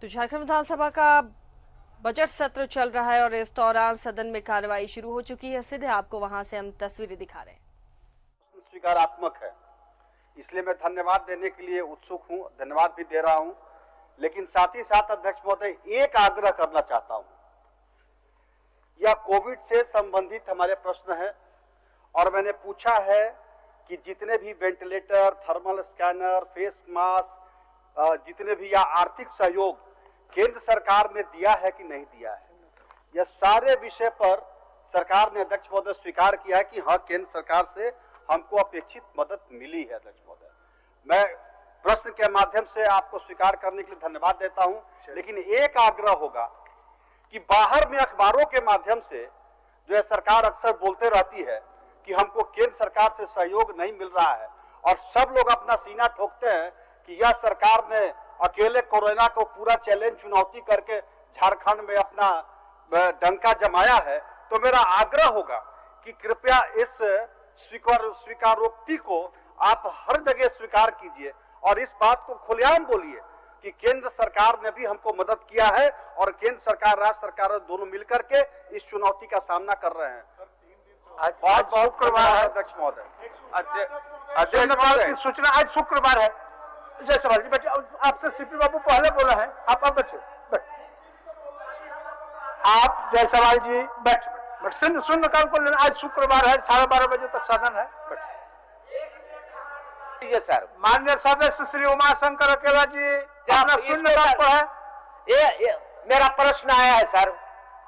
तो झारखंड विधानसभा का बजट सत्र चल रहा है और इस दौरान सदन में कार्रवाई शुरू हो चुकी है। सीधे आपको वहां से हम तस्वीरें दिखा रहे हैं। स्वीकारात्मक है, इसलिए मैं धन्यवाद देने के लिए उत्सुक हूं, धन्यवाद भी दे रहा हूं। लेकिन साथ ही साथ अध्यक्ष महोदय एक आग्रह करना चाहता हूं। यह कोविड से संबंधित हमारे प्रश्न है और मैंने पूछा है कि जितने भी ventilator, thermal scanner, face mask, जितने भी या आर्थिक सहयोग केंद्र सरकार ने दिया है कि नहीं दिया है, यह सारे विषय पर सरकार ने अध्यक्ष महोदय स्वीकार किया है कि हाँ, केंद्र सरकार से हमको अपेक्षित मदद मिली है। अध्यक्ष महोदय, मैं प्रश्न के माध्यम से आपको स्वीकार करने के लिए धन्यवाद देता हूं। लेकिन एक आग्रह होगा कि बाहर में अखबारों के माध्यम से जो है सरकार अक्सर बोलते रहती है कि हमको केंद्र सरकार से सहयोग नहीं मिल रहा है और सब लोग अपना सीना ठोकते हैं कि यह सरकार ने अकेले कोरोना को पूरा चैलेंज चुनौती करके झारखंड में अपना डंका जमाया है। तो मेरा आग्रह होगा कि कृपया इस स्वीकारोक्ति को आप हर जगह स्वीकार कीजिए और इस बात को खुलेआम बोलिए कि केंद्र सरकार ने भी हमको मदद किया है और केंद्र सरकार, राज्य सरकार दोनों मिलकर के इस चुनौती का सामना कर रहे हैं। आज शुक्रवार है अध्यक्ष महोदय, की सूचना आज शुक्रवार है। जय सवाल जी, बैठिए। आपसे सीपी बाबू पहले बोला है, आप बैठिए। आप जय सवाल जी बैठ शून्य काल को लेना। आज शुक्रवार है, 12:30 बजे तक सदन है। सर, माननीय सदस्य श्री उमाशंकर अकेला जी अपना शून्य काल पर है। ये मेरा प्रश्न आया है सर।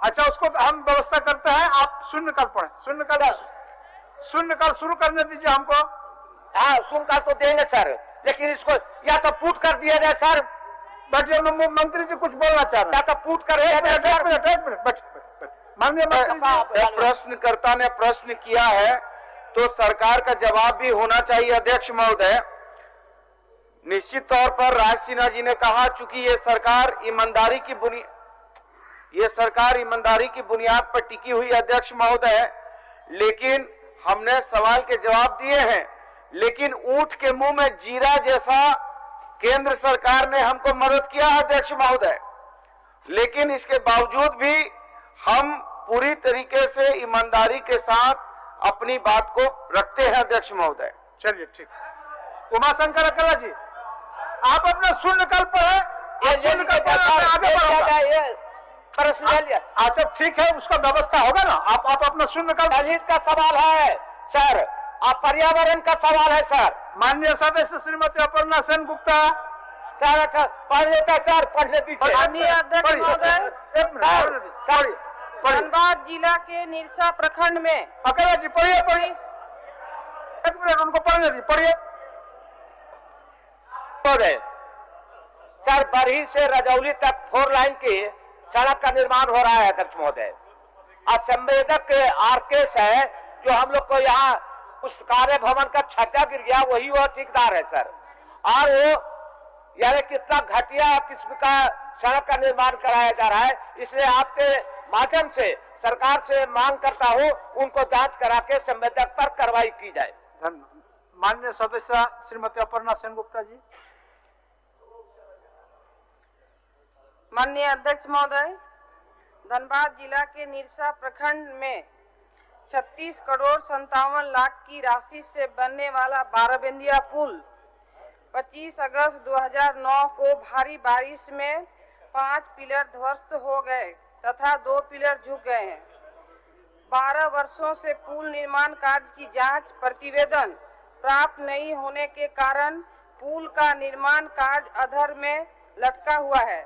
अच्छा, उसको हम व्यवस्था करते हैं, आप शून्य काल पढ़े। शून्य काल शुरू करने दीजिए हमको। हाँ, शून्य काल तो देंगे सर, लेकिन इसको या तो पुट कर दिया जाए सर। बैठिए, मंत्री जी कुछ बोलना चाह रहे हैं। या तो पुट कर दिया जाए सर। एक मिनट माननीय मंत्री जी, प्रश्नकर्ता ने प्रश्न किया है तो सरकार का जवाब भी होना चाहिए। अध्यक्ष महोदय, निश्चित तौर पर राज सिन्हा जी ने कहा, चूंकि ये सरकार ईमानदारी की बुनियाद पर टिकी हुई अध्यक्ष महोदय, लेकिन हमने सवाल के जवाब दिए हैं। लेकिन ऊंट के मुंह में जीरा जैसा केंद्र सरकार ने हमको मदद किया अध्यक्ष महोदय, लेकिन इसके बावजूद भी हम पूरी तरीके से ईमानदारी के साथ अपनी बात को रखते हैं अध्यक्ष महोदय। चलिए ठीक। उमाशंकर अकेला जी, आप अपना शून्य काल पर है, आगे बढ़ो। अच्छा ठीक है, उसका व्यवस्था होगा ना। आप अपना शून्य काल। दलित का सवाल है सर, आप पर्यावरण का सवाल है सर। माननीय सदस्य श्रीमती अपर्णा सेन गुप्ता सर, अच्छा पढ़ लेता सर, पढ़ लेती। माननीय अध्यक्ष महोदय, एक मिनट, धनबाद जिला के निरसा प्रखंड में अकेला जी पढ़िए। एक मिनट, उनको पढ़ने दीजिए, पढ़िए। सर, बरही से रजौली तक 4 लाइन की सड़क का निर्माण हो रहा है अध्यक्ष महोदय। असंवेदक आरकेश है जो हम लोग को यहाँ पुस्तकालय भवन का छज्जा गिर गया, वही वो ठेकेदार है सर। और वो यानी कितना घटिया किस्म का सड़क का निर्माण कराया जा रहा है। इसलिए आपके माध्यम से सरकार से मांग करता हूँ, उनको जांच करा के संवेदक पर कार्रवाई की जाए। माननीय सदस्य श्रीमती अपर्णा सेन गुप्ता जी। माननीय अध्यक्ष महोदय, धनबाद जिला के निरसा प्रखंड में 36 करोड़ 57 लाख की राशि से बनने वाला 12 बिंदिया पुल 25 अगस्त 2009 को भारी बारिश में 5 पिलर ध्वस्त हो गए तथा 2 पिलर झुक गए हैं। 12 वर्षों से पुल निर्माण कार्य की जांच प्रतिवेदन प्राप्त नहीं होने के कारण पुल का निर्माण कार्य अधर में लटका हुआ है।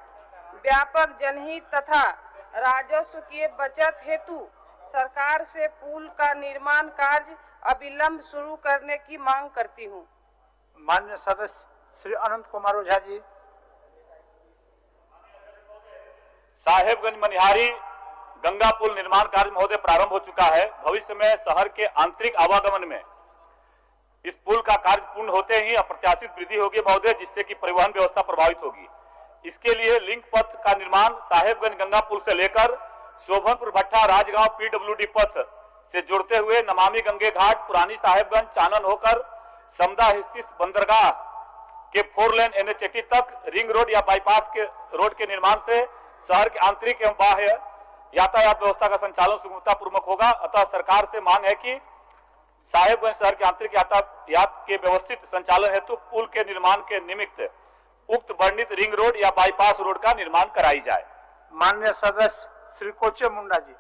व्यापक जनहित तथा राजस्व की बचत हेतु सरकार से पुल का निर्माण कार्य अविलंब शुरू करने की मांग करती हूं। माननीय सदस्य श्री अनंत कुमार ओझा जी। साहेबगंज मनिहारी गंगा पुल निर्माण कार्य महोदय प्रारंभ हो चुका है। भविष्य में शहर के आंतरिक आवागमन में इस पुल का कार्य पूर्ण होते ही अप्रत्याशित वृद्धि होगी महोदय, जिससे कि परिवहन व्यवस्था प्रभावित होगी। इसके लिए लिंक पथ का निर्माण साहेबगंज गंगा पुल से लेकर शोभनपुर भट्टा राजगांव पीडब्ल्यूडी पथ से जोड़ते हुए नमामि गंगे घाट, पुरानी साहेबगंज, चानन होकर समदा स्थित बंदरगाह के 4 लेन NH80 तक रिंग रोड या बाईपास के रोड के निर्माण से शहर के आंतरिक एवं बाह्य यातायात व्यवस्था का संचालन सुगमता पूर्वक होगा। अतः सरकार से मांग है कि साहेबगंज शहर के आंतरिक यातायात के व्यवस्थित संचालन हेतु पुल के निर्माण के निमित्त उक्त वर्णित रिंग रोड या बाईपास रोड का निर्माण कराई जाए। माननीय सदस्य श्री कोचे मुंडा जी।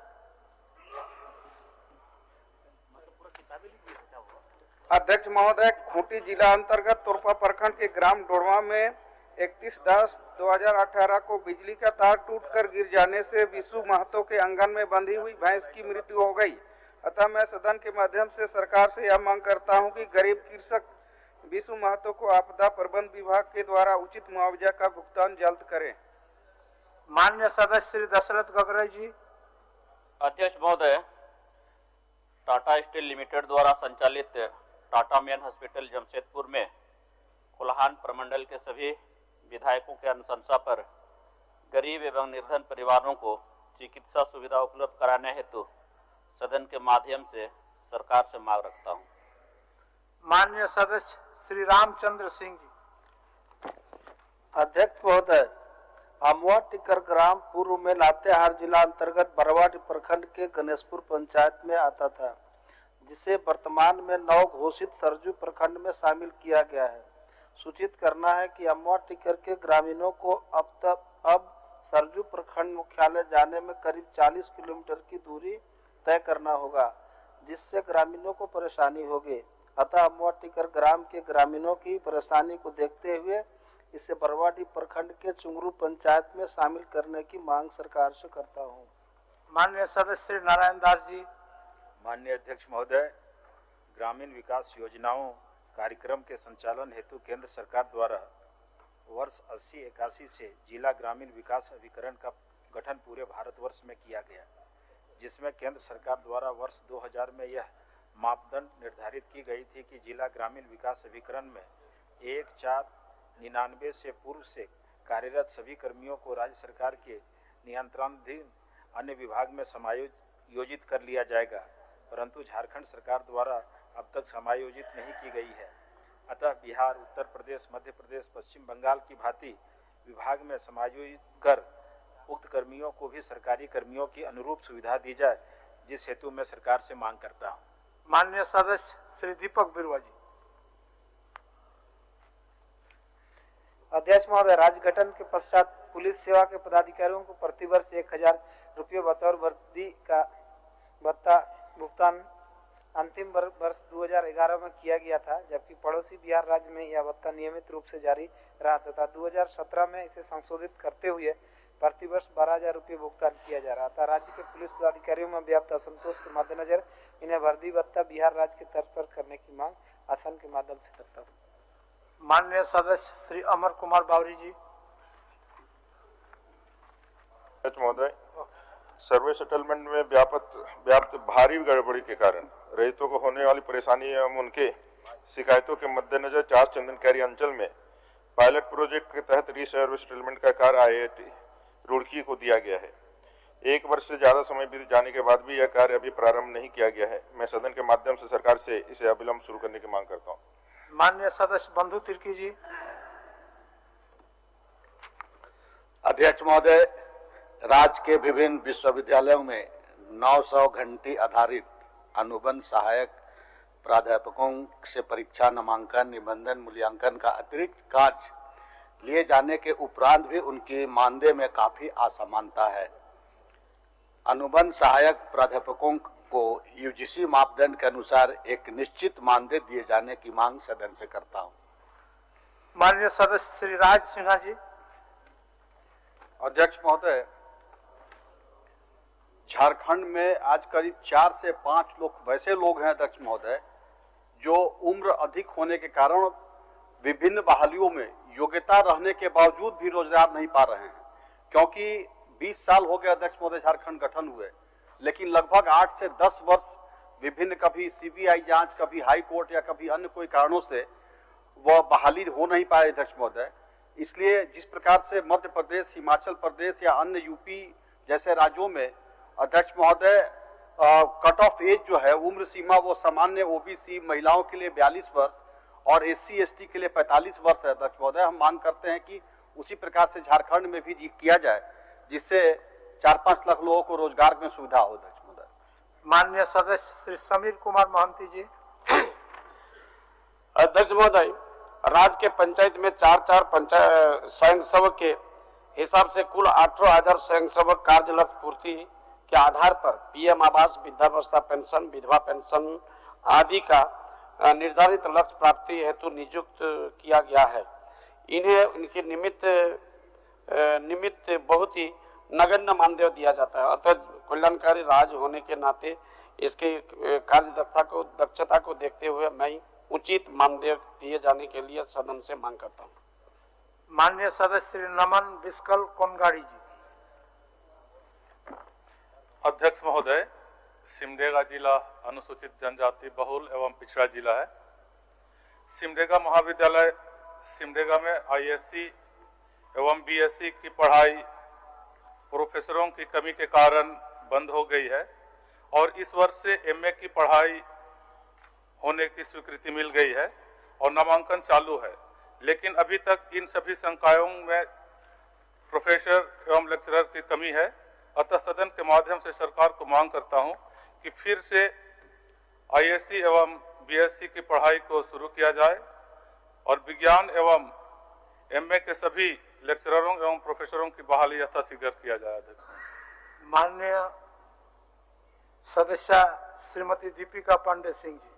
अध्यक्ष महोदय, खूंटी जिला अंतर्गत तोरपा प्रखंड के ग्राम डोड़वा में 31/10/2018 को बिजली का तार टूटकर गिर जाने से विशु महतो के आंगन में बंधी हुई भैंस की मृत्यु हो गई। अतः मैं सदन के माध्यम से सरकार से यह मांग करता हूं कि गरीब कृषक विशु महतो को आपदा प्रबंधन विभाग के द्वारा उचित मुआवजा का भुगतान जल्द करें। माननीय सदस्य श्री दशरथ गगरे जी। अध्यक्ष महोदय, टाटा स्टील लिमिटेड द्वारा संचालित टाटा मेन हॉस्पिटल जमशेदपुर में कोल्हान प्रमंडल के सभी विधायकों के अनुशंसा पर गरीब एवं निर्धन परिवारों को चिकित्सा सुविधा उपलब्ध कराने हेतु सदन के माध्यम से सरकार से मांग रखता हूं। माननीय सदस्य श्री रामचंद्र सिंह जी। अध्यक्ष महोदय, अमवा टिकर ग्राम पूर्व में लातेहार जिला अंतर्गत बरवाडी प्रखंड के गणेशपुर पंचायत में आता था, जिसे वर्तमान में नव घोषित सरजू प्रखंड में शामिल किया गया है। सूचित करना है कि अमवा टिकर के ग्रामीणों को अब सरजू प्रखंड मुख्यालय जाने में करीब 40 किलोमीटर की दूरी तय करना होगा, जिससे ग्रामीणों को परेशानी होगी। अतः अमवा टिकर ग्राम के ग्रामीणों की परेशानी को देखते हुए इसे बरवाडी प्रखंड के चुंगरू पंचायत में शामिल करने की मांग सरकार से करता हूं। माननीय सदस्य श्री नारायण दास जी। माननीय अध्यक्ष महोदय, ग्रामीण विकास योजनाओं कार्यक्रम के संचालन हेतु केंद्र सरकार द्वारा वर्ष 80-81 से जिला ग्रामीण विकास अभिकरण का गठन पूरे भारतवर्ष में किया गया, जिसमें केंद्र सरकार द्वारा वर्ष 2000 में यह मापदंड निर्धारित की गई थी कि जिला ग्रामीण विकास अभिकरण में 1/4/99 से पूर्व से कार्यरत सभी कर्मियों को राज्य सरकार के नियंत्रणाधीन अन्य विभाग में समायोजित कर लिया जाएगा, परंतु झारखंड सरकार द्वारा अब तक समायोजित नहीं की गई है। अतः बिहार, उत्तर प्रदेश, मध्य प्रदेश, पश्चिम बंगाल की भांति विभाग में समायोजित कर उक्त कर्मियों को भी सरकारी कर्मियों की अनुरूप सुविधा दी जाए, जिस हेतु मैं सरकार से मांग करता हूं। माननीय सदस्य श्री दीपक बिरुआ जी। अध्यक्ष महोदय, राज्य गठन के पश्चात पुलिस सेवा के पदाधिकारियों को प्रतिवर्ष 1000 रुपये बतौर वर्दी का भत्ता भुगतान अंतिम वर्ष 2011 में किया गया था, जबकि पड़ोसी बिहार राज्य में यह भत्ता नियमित रूप से जारी रहा तथा 2017 में इसे संशोधित करते हुए प्रतिवर्ष 12,000 रुपये भुगतान किया जा रहा था। राज्य के पुलिस पदाधिकारियों में व्याप्त असंतोष के मद्देनजर इन्हें वर्दी भत्ता बिहार राज्य के तर्ज पर करने की मांग आसन के माध्यम से करता हूँ। माननीय सदस्य श्री अमर कुमार बावरी जी। महोदय, सर्वे सेटलमेंट में व्याप्त भारी गड़बड़ी के कारण रैयतों को होने वाली परेशानी एवं उनके शिकायतों के मद्देनजर 4 चंदनकारी अंचल में पायलट प्रोजेक्ट के तहत रीसर्वे सेटलमेंट का कार्य IIT रुड़की को दिया गया है। 1 वर्ष से ज्यादा समय बीत जाने के बाद भी यह कार्य अभी प्रारंभ नहीं किया गया है। मैं सदन के माध्यम से सरकार से इसे अविलंब शुरू करने की मांग करता हूँ। माननीय सदस्य बंधु तिर्की जी। अध्यक्ष महोदय, राज्य के विभिन्न विश्वविद्यालयों में 900 घंटे आधारित अनुबंध सहायक प्राध्यापकों से परीक्षा, नामांकन, निबंधन, मूल्यांकन का अतिरिक्त कार्य लिए जाने के उपरांत भी उनकी मानदेय में काफी असमानता है। अनुबंध सहायक प्राध्यापकों को UGC मापदंड के अनुसार एक निश्चित मानदेय दिए जाने की मांग सदन से करता हूं। माननीय सदस्य श्री राज सिन्हा जी। अध्यक्ष महोदय, झारखंड में आज करीब 4 से 5 लोग वैसे लोग हैं अध्यक्ष महोदय, जो उम्र अधिक होने के कारण विभिन्न बहालियों में योग्यता रहने के बावजूद भी रोजगार नहीं पा रहे हैं। क्योंकि 20 साल हो गए अध्यक्ष महोदय झारखंड गठन हुए, लेकिन लगभग 8 से 10 वर्ष विभिन्न कभी CBI जांच, कभी हाई कोर्ट या कभी अन्य कोई कारणों से वह बहाली हो नहीं पाए अध्यक्ष महोदय। इसलिए जिस प्रकार से मध्य प्रदेश, हिमाचल प्रदेश या अन्य यूपी जैसे राज्यों में अध्यक्ष महोदय कट ऑफ एज जो है, उम्र सीमा वो सामान्य OBC महिलाओं के लिए 42 वर्ष और SC/ST के लिए 45 वर्ष है अध्यक्ष महोदय। हम मांग करते हैं कि उसी प्रकार से झारखंड में भी किया जाए, जिससे 4-5 लाख लोगों को रोजगार में सुविधा हो। अध्यक्ष महोदय। माननीय सदस्य श्री समीर कुमार महंती जी। अध्यक्ष महोदय, राज्य के पंचायत में 4 पंचायत स्वयंसेवक के हिसाब से कुल 18,000 स्वयंसेवक कार्य लक्ष्य पूर्ति के आधार पर PM आवास, वृद्धावस्था पेंशन, विधवा पेंशन आदि का निर्धारित लक्ष्य प्राप्ति हेतु नियुक्त किया गया है। इन्हें इनके निमित्त बहुत ही नगण्य मानदेय दिया जाता है। अतः कल्याणकारी राज्य होने के नाते इसके कार्य दक्षता को देखते हुए मैं उचित मानदेय दिए जाने के लिए सदन से मांग करता हूँ। माननीय सदस्य श्री नमन बिस्कल कोनगाड़ी जी। अध्यक्ष महोदय, सिमडेगा जिला अनुसूचित जनजाति बहुल एवं पिछड़ा जिला है। सिमडेगा महाविद्यालय सिमडेगा में ISC एवं BSc की पढ़ाई प्रोफेसरों की कमी के कारण बंद हो गई है और इस वर्ष से MA की पढ़ाई होने की स्वीकृति मिल गई है और नामांकन चालू है, लेकिन अभी तक इन सभी संकायों में प्रोफेसर एवं लेक्चरर की कमी है। अतः सदन के माध्यम से सरकार को मांग करता हूं कि फिर से ISC एवं BSc की पढ़ाई को शुरू किया जाए और विज्ञान एवं MA के सभी लेक्चररों एवं प्रोफेसरों की बहाली यथाशीघ्र किया जाए। माननीय सदस्य श्रीमती दीपिका पांडे सिंह जी।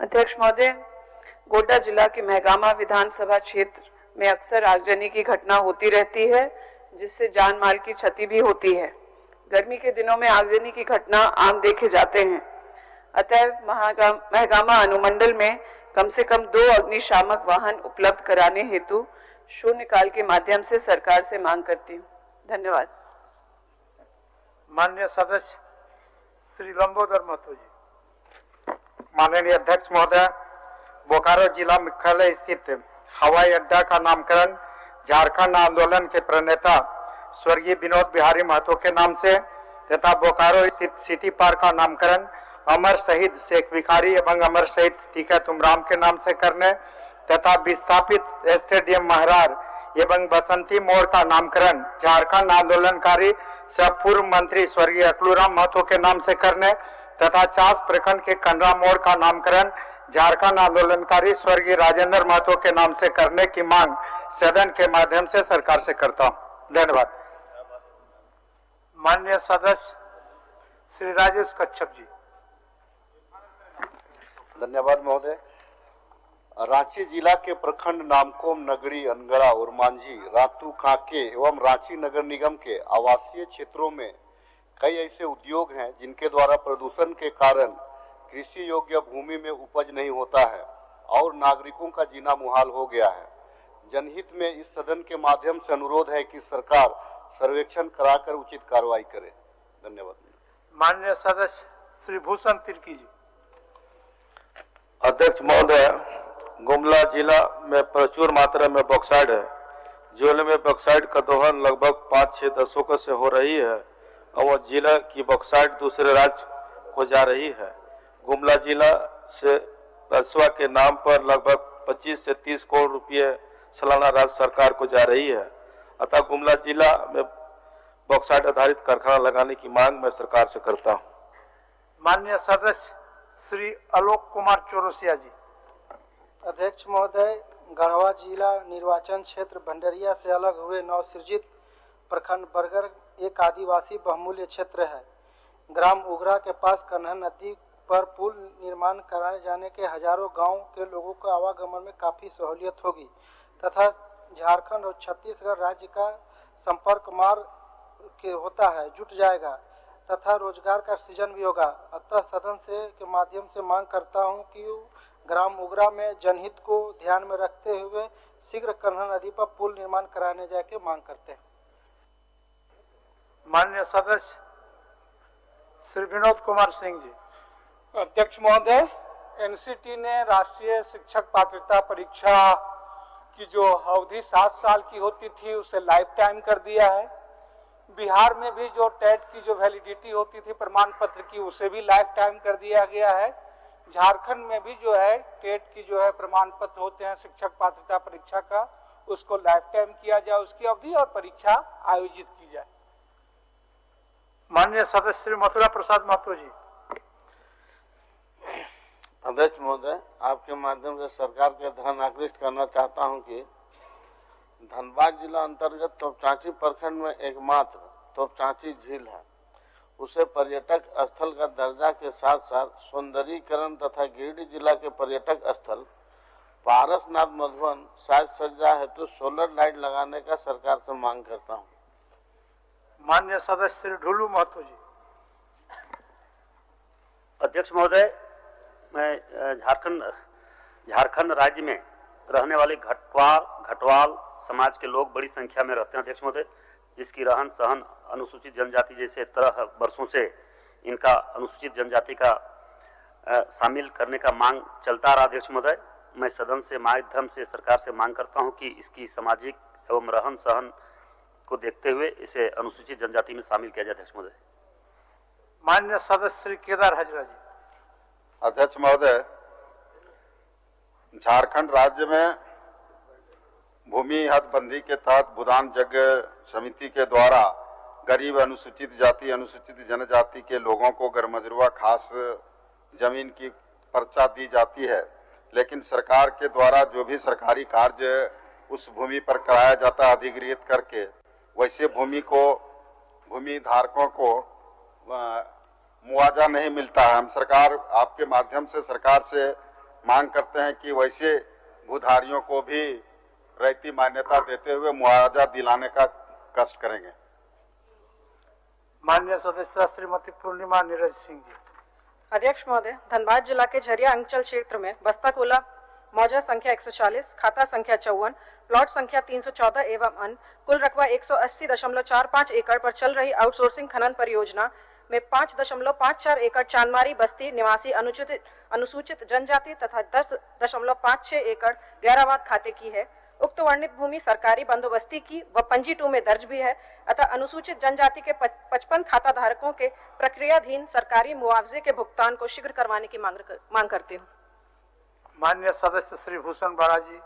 अध्यक्ष महोदय, गोड्डा जिला के महगामा विधानसभा क्षेत्र में अक्सर आगजनी की घटना होती रहती है, जिससे जान माल की क्षति भी होती है। गर्मी के दिनों में आगजनी की घटना आम देखे जाते हैं। अतः महगामा अनुमंडल में कम से कम 2 अग्निशामक वाहन उपलब्ध कराने हेतु शून्यकाल के माध्यम से सरकार से मांग करती हूँ। धन्यवाद। माननीय सदस्य श्री लंबोदर महतो जी। माननीय अध्यक्ष महोदय, बोकारो जिला मुख्यालय स्थित हवाई अड्डा का नामकरण झारखंड आंदोलन के प्रणेता स्वर्गीय विनोद बिहारी महतो के नाम से तथा बोकारो स्थित सिटी पार्क का नामकरण अमर शहीद शेख भिखारी एवं अमर शहीद टीका तुमराम के नाम से करने तथा विस्थापित स्टेडियम महरार एवं बसंती मोड़ का नामकरण झारखंड आंदोलनकारी सह पूर्व मंत्री स्वर्गीय अकलूराम महतो के नाम से करने तथा चास प्रखंड के कंडरा मोड़ का नामकरण झारखंड आंदोलनकारी स्वर्गीय राजेंद्र महतो के नाम से करने की मांग सदन के माध्यम से सरकार से करता हूं। धन्यवाद। माननीय सदस्य श्री राजेश कच्छप जी। धन्यवाद महोदय। रांची जिला के प्रखंड नामकोम, नगरी, अनगढ़ा और मांझी, रातू, कांके एवं रांची नगर निगम के आवासीय क्षेत्रों में कई ऐसे उद्योग हैं जिनके द्वारा प्रदूषण के कारण कृषि योग्य भूमि में उपज नहीं होता है और नागरिकों का जीना मुहाल हो गया है। जनहित में इस सदन के माध्यम से अनुरोध है कि सरकार सर्वेक्षण कराकर उचित कार्रवाई करे। धन्यवाद। माननीय सदस्य श्री भूषण तिर्की जी। अध्यक्ष महोदय, गुमला जिला में प्रचुर मात्रा में बॉक्साइड है। जिले में बॉक्साइड का दोहन लगभग 5-6 दशकों से हो रही है और जिला की बॉक्साइड दूसरे राज्य को जा रही है। गुमला जिला से राजस्व के नाम पर लगभग 25 से 30 करोड़ रुपये सालाना राज्य सरकार को जा रही है। अतः गुमला जिला में बॉक्साइड आधारित कारखाना लगाने की मांग मैं सरकार से करता हूं। माननीय सदस्य श्री आलोक कुमार चौरसिया जी। अध्यक्ष महोदय, गढ़वा जिला निर्वाचन क्षेत्र भंडरिया से अलग हुए नवसृजित प्रखंड बरगर एक आदिवासी बहुमूल्य क्षेत्र है। ग्राम उगरा के पास कन्हा नदी पर पुल निर्माण कराए जाने के हजारों गांव के लोगों को आवागमन में काफी सहूलियत होगी तथा झारखंड और छत्तीसगढ़ राज्य का संपर्क मार्ग के होता है जुट जाएगा तथा रोजगार का सृजन भी होगा। अतः सदन से के माध्यम से मांग करता हूं कि ग्राम उगरा में जनहित को ध्यान में रखते हुए शीघ्र कन्हा नदी पर पुल निर्माण कराने जाए के मांग करते हैं। माननीय सदस्य श्री विनोद कुमार सिंह जी। अध्यक्ष महोदय, एनसीटी ने राष्ट्रीय शिक्षक पात्रता परीक्षा की जो अवधि 7 साल की होती थी उसे लाइफ टाइम कर दिया है। बिहार में भी जो टेट की जो वैलिडिटी होती थी प्रमाण पत्र की उसे भी लाइफ टाइम कर दिया गया है। झारखंड में भी जो है टेट की जो है प्रमाण पत्र होते हैं शिक्षक पात्रता परीक्षा का, उसको लाइफ टाइम किया जाए, उसकी अवधि और परीक्षा आयोजित की जाए। माननीय सदस्य श्री मथुरा प्रसाद महतो जी। अध्यक्ष महोदय, आपके माध्यम से सरकार के ध्यान आकृष्ट करना चाहता हूं कि धनबाद जिला अंतर्गत तोपचांची प्रखंड में एकमात्र तोपचांची झील है, उसे पर्यटक स्थल का दर्जा के साथ साथ सौंदर्यीकरण तथा गिरिडीह जिला के पर्यटक स्थल पारसनाथ मधुबन साज सज्जा हेतु सोलर लाइट लगाने का सरकार से मांग करता हूं। माननीय सदस्य श्री ढुलू महतो जी। अध्यक्ष महोदय, मैं झारखंड राज्य में रहने वाले घटवाल समाज के लोग बड़ी संख्या में रहते हैं अध्यक्ष महोदय, जिसकी रहन सहन अनुसूचित जनजाति जैसे तरह वर्षों से इनका अनुसूचित जनजाति का शामिल करने का मांग चलता रहा अध्यक्ष महोदय। मैं सदन से माध्यम से सरकार से मांग करता हूं कि इसकी सामाजिक एवं रहन सहन को देखते हुए इसे अनुसूचित जनजाति में शामिल किया जाए अध्यक्ष महोदय। माननीय सदस्य श्री केदार हजरा जी। अध्यक्ष महोदय, झारखंड राज्य में भूमि हदबंदी के तहत भूदान यज्ञ समिति के द्वारा गरीब अनुसूचित जाति अनुसूचित जनजाति के लोगों को गरमजरुआ खास जमीन की पर्चा दी जाती है, लेकिन सरकार के द्वारा जो भी सरकारी कार्य उस भूमि पर कराया जाता है अधिग्रहित करके, वैसे भूमि धारकों को मुआवजा नहीं मिलता है। हम सरकार आपके माध्यम से सरकार से मांग करते हैं कि वैसे भूधारियों को भी रैयती मान्यता देते हुए मुआवजा दिलाने का कष्ट करेंगे। माननीय सदस्य श्रीमती पूर्णिमा नीरज सिंह जी। अध्यक्ष महोदय, धनबाद जिला के झरिया अंचल क्षेत्र में बस्ताकोला मौजा संख्या 140, खाता संख्या 54, प्लॉट संख्या 314 एवं अन्य कुल रकबा 180.45 एकड़ पर चल रही आउटसोर्सिंग खनन परियोजना में 5.54 एकड़ चांदमारी बस्ती निवासी अनुसूचित जनजाति तथा 10.56 एकड़ गैराबाद खाते की है। उक्त वर्णित भूमि सरकारी बंदोबस्ती की व पंजी 2 में दर्ज भी है, अतः अनुसूचित जनजाति के 55 खाता धारकों के प्रक्रियाधीन सरकारी मुआवजे के भुगतान को शीघ्र करवाने की मांग करती हूँ। माननीय सदस्य श्री भूषण बाड़ा जी।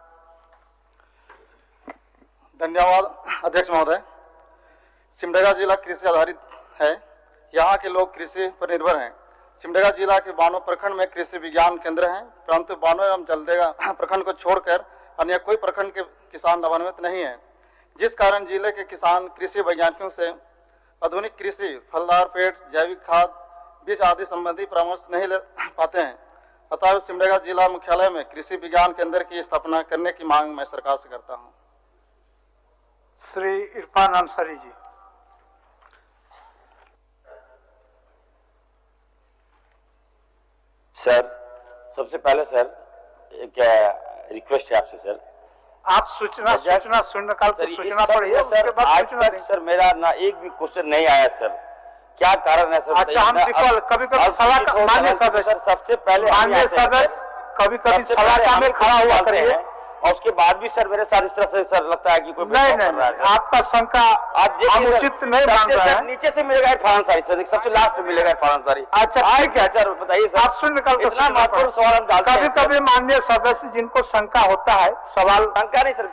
धन्यवाद अध्यक्ष महोदय। सिमडेगा जिला कृषि आधारित है, यहाँ के लोग कृषि पर निर्भर हैं। सिमडेगा जिला के बानो प्रखंड में कृषि विज्ञान केंद्र हैं, परंतु बानो एवं जलडेगा प्रखंड को छोड़कर अन्य कोई प्रखंड के किसान लाभान्वित नहीं है, जिस कारण जिले के किसान कृषि वैज्ञानिकों से आधुनिक कृषि, फलदार पेड़, जैविक खाद, बीज आदि संबंधी परामर्श नहीं ले पाते हैं। अतः सिमडेगा जिला मुख्यालय में कृषि विज्ञान केंद्र की स्थापना करने की मांग मैं सरकार से करता हूँ। श्री इरफान अंसारी जी। सर, सबसे पहले सर एक रिक्वेस्ट है आपसे सर, आप सूचना शून्यकाल पर सूचना पढ़िए, सर आज तक सर मेरा ना एक भी क्वेश्चन नहीं आया सर, क्या कारण है सर? अच्छा, हम कभी सभा मान्य सदस्य, सबसे पहले मान्य सदस्य कभी सभा में खड़ा हुआ करिए, और उसके बाद भी सर मेरे साथ इस तरह से सर लगता है कि कोई नहीं, आपका शंका अनुचित नहीं मांग रहा है। नीचे से मिलेगा इरफान अंसारी सर, सबसे लास्ट में मिलेगा इरफान अंसारी। अच्छा ठीक है सर, बताइए सर, आप शून्यकाल पर इतना महत्वपूर्ण सवाल हम डालते हैं। कभी मान्य सदस्य जिनको शंका होता है सवाल, शंका नहीं सर,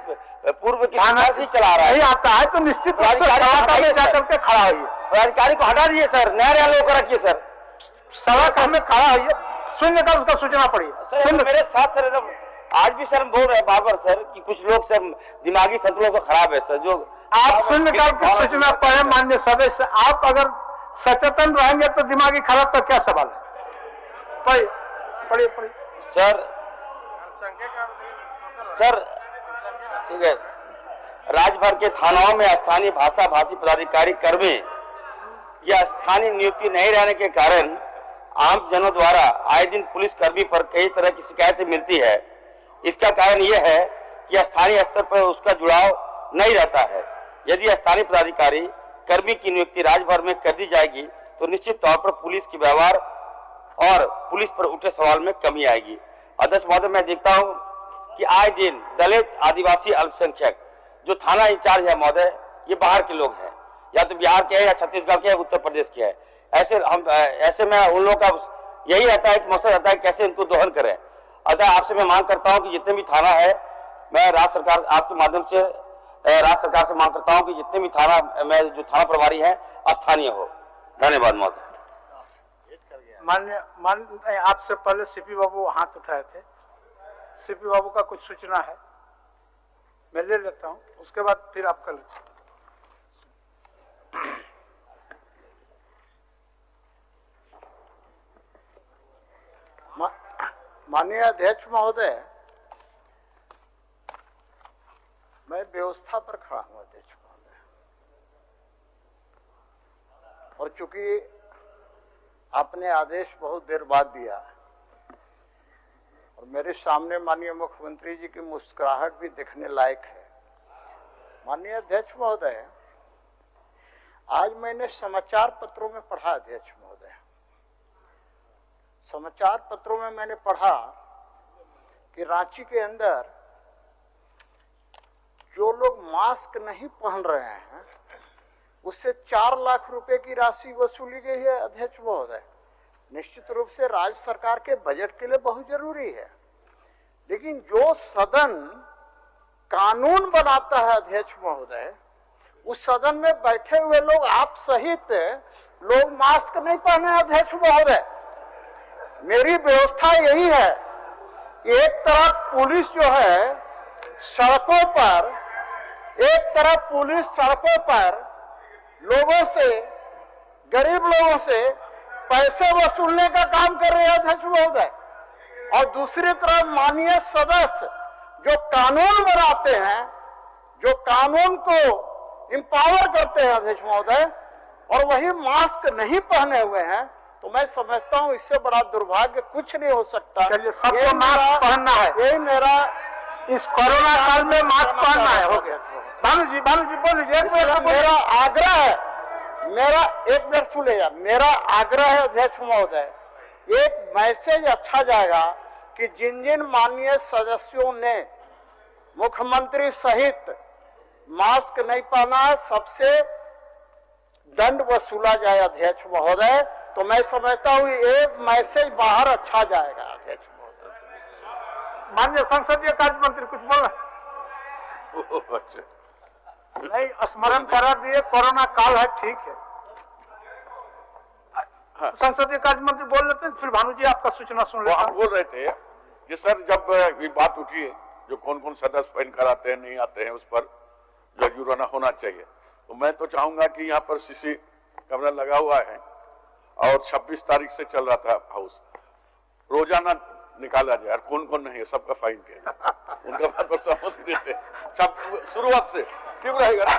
पूर्व की से चला रहा है, नहीं आता है तो निश्चित रूप से सभा में जाकर के खड़ा होइए। अधिकारी को हटा दीजिए सर, नया लोग रखिए सर, सभा में खड़ा होइए, शून्यकाल उसका सूचना पढ़िए। मेरे साथ सर आज भी सर हम बोल रहे हैं बार बार सर कि कुछ लोग सर दिमागी संतुलन तो खराब है सर, जो आप शून्यकाल की सूचना पढ़े मान्य सदस्य, आप अगर सचेतन रहेंगे तो दिमागी खराब का क्या सवाल है? पढ़िए सर ठीक है। राज्य भर के थानाओं में स्थानीय भाषा भाषी पदाधिकारी कर्मी या स्थानीय नियुक्ति नहीं रहने के कारण आम जनों द्वारा आए दिन पुलिस कर्मी पर कई तरह की शिकायतें मिलती है। इसका कारण यह है कि स्थानीय स्तर पर उसका जुड़ाव नहीं रहता है। यदि स्थानीय पदाधिकारी कर्मी की नियुक्ति राज्य भर में कर दी जाएगी तो निश्चित तौर पर पुलिस की व्यवहार और पुलिस पर उठे सवाल में कमी आएगी। अध्यक्ष महोदय, मैं देखता हूं कि आए दिन दलित, आदिवासी, अल्पसंख्यक जो थाना इंचार्ज है महोदय, ये बाहर के लोग हैं, या तो बिहार के हैं या छत्तीसगढ़ के, उत्तर प्रदेश के हैं। ऐसे में उन लोगों का यही रहता है कि मौसम रहता है कैसे इनको दोहन करें। अतः आपसे मैं मांग करता हूं कि जितने भी थाना है, मैं राज्य सरकार आपके माध्यम से राज्य सरकार से मांग करता हूं कि जितने भी थाना में जो थाना प्रभारी है स्थानीय हो। धन्यवाद महोदय। मान्य आपसे पहले सीपी बाबू हाथ उठाए थे, सीपी बाबू का कुछ सूचना है, मैं ले लेता हूं, उसके बाद फिर आप कर लीजिए। माननीय अध्यक्ष महोदय, मैं व्यवस्था पर खड़ा हूं अध्यक्ष महोदय, और चूंकि आपने आदेश बहुत देर बाद दिया और मेरे सामने माननीय मुख्यमंत्री जी की मुस्कुराहट भी देखने लायक है। माननीय अध्यक्ष महोदय, आज मैंने समाचार पत्रों में पढ़ा अध्यक्ष महोदय, समाचार पत्रों में मैंने पढ़ा कि रांची के अंदर जो लोग मास्क नहीं पहन रहे हैं उससे 4 लाख रुपए की राशि वसूली गई है अध्यक्ष महोदय। निश्चित रूप से राज्य सरकार के बजट के लिए बहुत जरूरी है, लेकिन जो सदन कानून बनाता है अध्यक्ष महोदय, उस सदन में बैठे हुए लोग आप सहित लोग मास्क नहीं पहने अध्यक्ष महोदय। मेरी व्यवस्था यही है कि एक तरफ पुलिस जो है सड़कों पर, एक तरफ पुलिस सड़कों पर लोगों से, गरीब लोगों से पैसे वसूलने का काम कर रहे हैं अध्यक्ष महोदय, और दूसरी तरफ माननीय सदस्य जो कानून बनाते हैं, जो कानून को इंपावर करते हैं अध्यक्ष महोदय, और वही मास्क नहीं पहने हुए हैं, तो मैं समझता हूं इससे बड़ा दुर्भाग्य कुछ नहीं हो सकता। चलिए, सबको मास्क पहनना है, यही मेरा इस कोरोना काल में मास्क पहनना है। हो गया। भानु जी बोल लीजिए। मेरा आग्रह है, मेरा एक मिनट सुनेगा, मेरा आग्रह है अध्यक्ष महोदय, एक मैसेज अच्छा जाएगा कि जिन जिन माननीय सदस्यों ने मुख्यमंत्री सहित मास्क नहीं पहना है सबसे दंड वसूला जाए अध्यक्ष महोदय। तो मैं समझता हूँ ये मैसेज बाहर अच्छा जाएगा अध्यक्ष महोदय। माननीय संसदीय कार्य मंत्री कुछ बोल नहीं, स्मरण करा दिए, कोरोना काल है, ठीक है। संसदीय कार्य मंत्री बोल लेते हैं, फिर भानु जी आपका सूचना सुन लेते हैं। बोल रहे थे कि सर जब ये बात उठी है जो कौन कौन सदस्य पहन कर आते हैं नहीं आते हैं उस पर जो जुर्माना होना चाहिए, तो मैं तो चाहूंगा कि यहाँ पर सीसी कैमरा लगा हुआ है और 26 तारीख से चल रहा था हाउस, रोजाना निकाला जाए, कौन कौन नहीं है सबका फाइन किया, उनका बात तो समझ देते सब शुरुआत से ठीक रहेगा ना।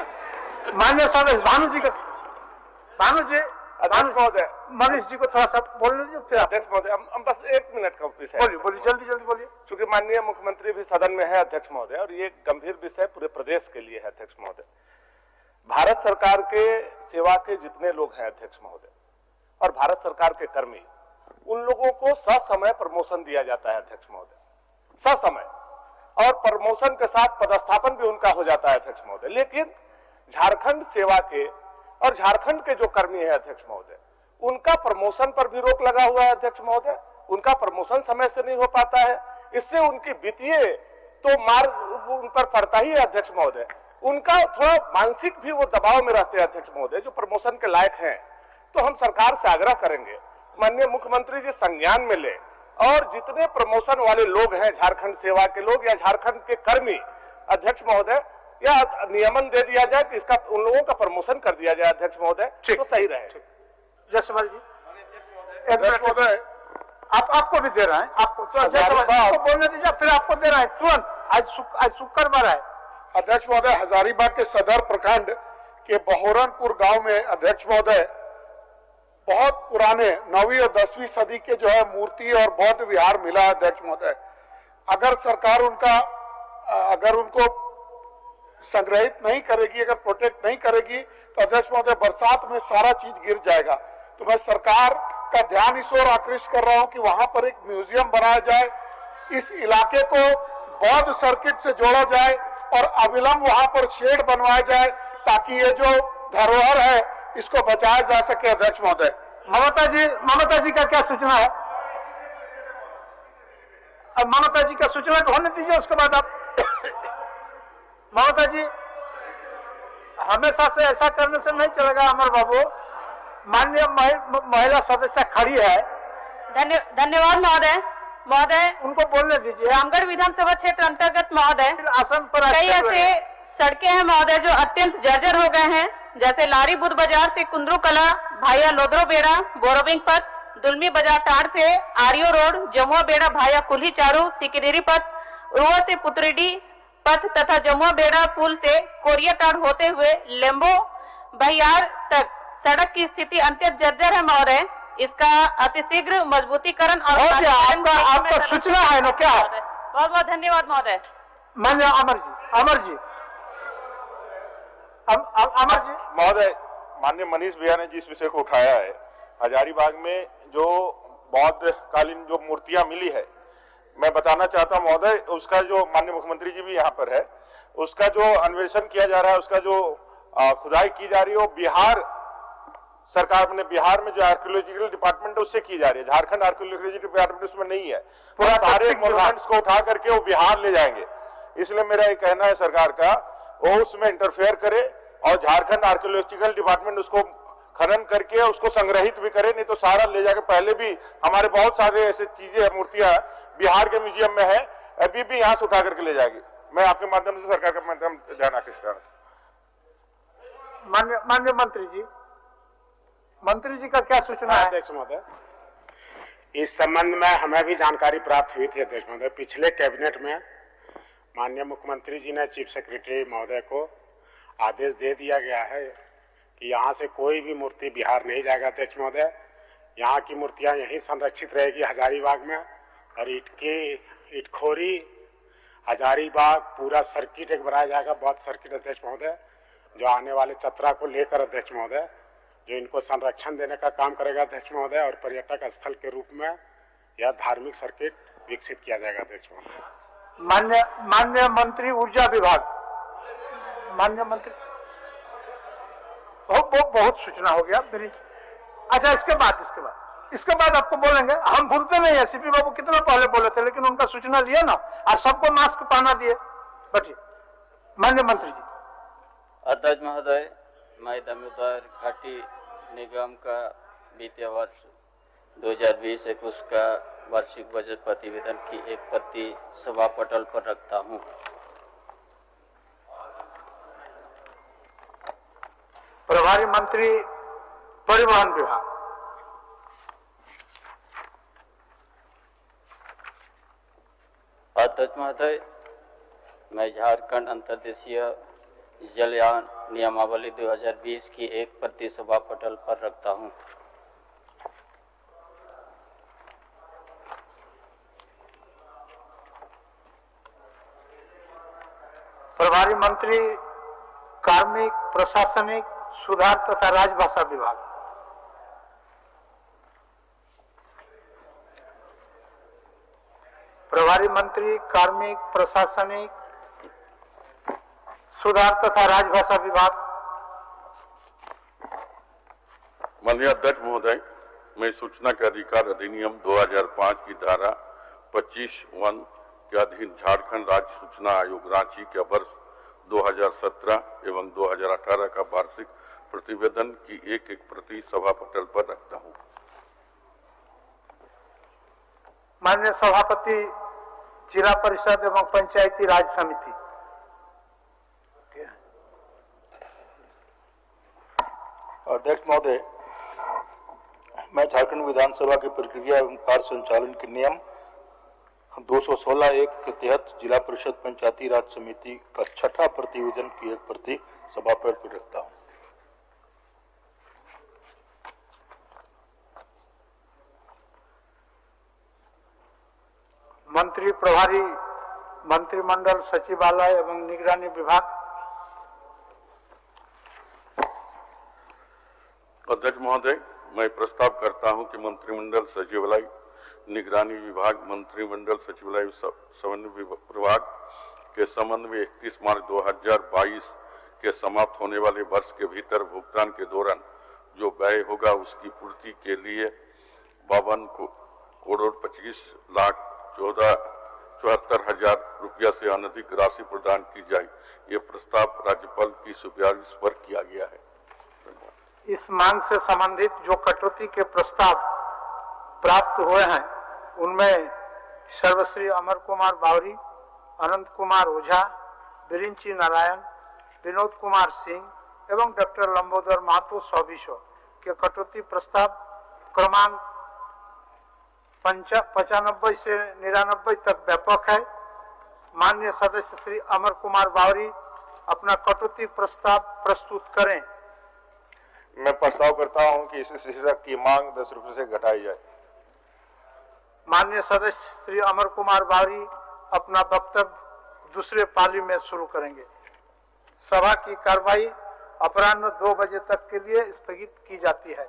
मान्य सदस्य भानु जी अध्यक्ष महोदय, मनीष जी को थोड़ा सा बोल लीजिए फिर। अध्यक्ष महोदय, हम बस 1 मिनट का विषय बोलिए जल्दी बोलिए। चूंकि माननीय मुख्यमंत्री भी सदन में है अध्यक्ष महोदय, और ये गंभीर विषय पूरे प्रदेश के लिए है अध्यक्ष महोदय। भारत सरकार के सेवा के जितने लोग हैं अध्यक्ष महोदय और भारत सरकार के कर्मी, उन लोगों को ससमय प्रमोशन दिया जाता है अध्यक्ष महोदय, ससमय, और प्रमोशन के साथ पदस्थापन भी उनका हो जाता है अध्यक्ष महोदय। लेकिन झारखंड सेवा के और झारखंड के जो कर्मी है अध्यक्ष महोदय, उनका प्रमोशन पर भी रोक लगा हुआ है अध्यक्ष महोदय, उनका प्रमोशन समय से नहीं हो पाता है, इससे उनकी वित्तीय तो मार उन पर पड़ता ही है अध्यक्ष महोदय, उनका थोड़ा मानसिक भी वो दबाव में रहते हैं अध्यक्ष महोदय जो प्रमोशन के लायक हैं। तो हम सरकार से आग्रह करेंगे माननीय मुख्यमंत्री जी संज्ञान में ले, और जितने प्रमोशन वाले लोग हैं झारखंड सेवा के लोग या झारखंड के कर्मी अध्यक्ष महोदय, या नियमन दे दिया जाए कि इसका उन लोगों का प्रमोशन कर दिया जाए अध्यक्ष महोदय, तो सही रहे। जसपाल जी महोदय, आपको भी दे रहे हैं, आपको तो बोलने दीजिए, फिर आपको दे रहे हैं तुरंत। आज शुक्रवार है अध्यक्ष महोदय। हजारीबाग के सदर प्रखंड के बहोरनपुर गांव में अध्यक्ष महोदय बहुत पुराने 9वीं और 10वीं सदी के जो है मूर्ति और बौद्ध विहार मिला है अध्यक्ष महोदय। अगर सरकार अगर उनको संग्रहित नहीं करेगी, अगर प्रोटेक्ट नहीं करेगी, तो अध्यक्ष महोदय बरसात में सारा चीज गिर जाएगा। तो मैं सरकार का ध्यान इस ओर आकृष्ट कर रहा हूं कि वहां पर एक म्यूजियम बनाया जाए, इस इलाके को बौद्ध सर्किट से जोड़ा जाए और अविलंब वहां पर शेड बनवाया जाए ताकि ये जो धरोहर है इसको बचाया जा सके अध्यक्ष महोदय। ममता जी का क्या सूचना है? अब ममता जी का सूचना तो होने दीजिए, उसके बाद आप ममता जी हमेशा से ऐसा करने से नहीं चलेगा। अमर बाबू, माननीय महिला सदस्य खड़ी है। धन्यवाद महोदय। महोदय उनको बोलने दीजिए। रामगढ़ विधानसभा क्षेत्र अंतर्गत महोदय आसन पर कई ऐसे सड़कें हैं महोदय जो अत्यंत जर्जर हो गए हैं, जैसे लारी बुध बाजार से कुंदरू कला भाया लोधरो बेड़ा बोरोबिंग पथ, दुलमी बाजार टाड़ से आरियो रोड, जमुआ बेड़ा भाया कुल्ही चारू सिकिदेरी पथ, उरुआ से पुतरेडी पथ तथा जमुआ बेड़ा पुल से कोरिया टाड़ होते हुए लेम्बो बहियार तक सड़क की स्थिति अत्यंत जर्जर है महोदय। इसका अतिशीघ्र मजबूतीकरण और आपका सूचना है ना क्या? बहुत बहुत धन्यवाद महोदय। मान्य अमर जी महोदय, माननीय मनीष भैया ने जिस विषय को उठाया है, हजारीबाग में जो बौद्ध कालीन जो मूर्तियां मिली है, मैं बताना चाहता हूं महोदय, उसका जो माननीय मुख्यमंत्री जी भी यहाँ पर है, उसका जो अन्वेषण किया जा रहा है, उसका जो खुदाई की जा रही है, वो बिहार सरकार ने, बिहार में जो आर्कियोलॉजिकल डिपार्टमेंट है उससे की जा रही है। झारखंड आर्कियोलॉजिकल डिपार्टमेंट उसमें नहीं है। पूरा सारे मॉन्यूमेंट्स को उठा करके वो बिहार ले जाएंगे। इसलिए मेरा ये कहना है सरकार का, वो उसमें इंटरफेयर करे और झारखंड आर्कियोलॉजिकल डिपार्टमेंट उसको खनन करके उसको संग्रहित भी करे, नहीं तो सारा ले जाके, पहले भी हमारे बहुत सारे ऐसे चीजें मूर्तियां बिहार के म्यूजियम में है, अभी भी यहाँ से उठा करके ले जाएगी। मैं आपके माध्यम से सरकार का माध्यम ध्यान आकृष्ट कर रहा हूं। माननीय मंत्री जी का क्या सूचना है? अध्यक्ष महोदय, इस संबंध में हमें भी जानकारी प्राप्त हुई थी अध्यक्ष महोदय। पिछले कैबिनेट में माननीय मुख्यमंत्री जी ने चीफ सेक्रेटरी महोदय को आदेश दे दिया गया है कि यहाँ से कोई भी मूर्ति बिहार नहीं जाएगा अध्यक्ष महोदय। यहाँ की मूर्तियाँ यहीं संरक्षित रहेगी हजारीबाग में, और इटखोरी हजारीबाग पूरा सर्किट एक बनाया जाएगा, बहुत सर्किट अध्यक्ष महोदय, जो आने वाले चतरा को लेकर अध्यक्ष महोदय, जो इनको संरक्षण देने का काम करेगा अध्यक्ष महोदय, और पर्यटक स्थल के रूप में यह धार्मिक सर्किट विकसित किया जाएगा अध्यक्ष महोदय। माननीय मंत्री ऊर्जा विभाग, माननीय मंत्री, बहुत सूचना हो गया मेरी। अच्छा, इसके बाद आपको बोलेंगे, हम भूलते नहीं है। सीपी बाबू कितना पहले बोले थे, लेकिन उनका सूचना लिया ना, आज सबको मास्क पहना दिए। बैठिए माननीय मंत्री जी। अध्यक्ष महोदय, मैं दामोदर घाटी निगम का वित्तीय वर्ष 2020-21 का वार्षिक बजट प्रतिवेदन की एक प्रति सभा पटल पर रखता हूं। प्रभारी मंत्री परिवहन विभाग। अध्यक्ष महोदय, मैं झारखंड अंतर्देशीय जलयान नियमावली 2020 की एक प्रति सभा पटल पर रखता हूं। प्रभारी मंत्री कार्मिक प्रशासनिक सुधार तथा राजभाषा विभाग। प्रभारी मंत्री कार्मिक प्रशासनिक सुधार तथा राजभाषा विभाग। माननीय अध्यक्ष महोदय, मैं सूचना के अधिकार अधिनियम 2005 की धारा 25(1) के अधीन झारखंड राज्य सूचना आयोग रांची के वर्ष 2017 एवं 2018 का वार्षिक प्रतिवेदन की एक प्रति सभा पटल पर रखता हूं। माननीय सभापति जिला परिषद एवं पंचायती राज समिति। अध्यक्ष महोदय, मैं झारखंड विधानसभा की प्रक्रिया एवं कार्य संचालन के नियम 216(1) के तहत जिला परिषद पंचायती राज समिति का छठा प्रतिवेदन की एक प्रति सभा पर रखता हूं। मंत्री प्रभारी मंत्रिमंडल सचिवालय एवं निगरानी विभाग। अध्यक्ष महोदय, मैं प्रस्ताव करता हूं कि मंत्रिमंडल सचिवालय निगरानी विभाग मंत्रिमंडल सचिवालय समन्वय विभाग के संबंध में 31 मार्च 2022 के समाप्त होने वाले वर्ष के भीतर भुगतान के दौरान जो व्यय होगा उसकी पूर्ति के लिए 52 करोड़ 25 लाख 14 74,000 रुपया से अनधिक राशि प्रदान की जाए। ये प्रस्ताव राज्यपाल की सुपारिश पर किया गया है। इस मांग से संबंधित जो कटौती के प्रस्ताव प्राप्त हुए हैं उनमें सर्वश्री अमर कुमार बावरी, अनंत कुमार ओझा, बिरिंची नारायण, विनोद कुमार सिंह एवं डॉक्टर लंबोदर महतो सौबिशो के कटौती प्रस्ताव क्रमांक 95 से 99 तक व्यापक है। माननीय सदस्य श्री अमर कुमार बावरी अपना कटौती प्रस्ताव प्रस्तुत करें। मैं प्रस्ताव करता हूं कि इस शिक्षक की मांग 10 रुपये से घटाई जाए। माननीय सदस्य श्री अमर कुमार बावरी अपना वक्तव्य दूसरे पाली में शुरू करेंगे। सभा की कार्रवाई अपराह्न 2 बजे तक के लिए स्थगित की जाती है।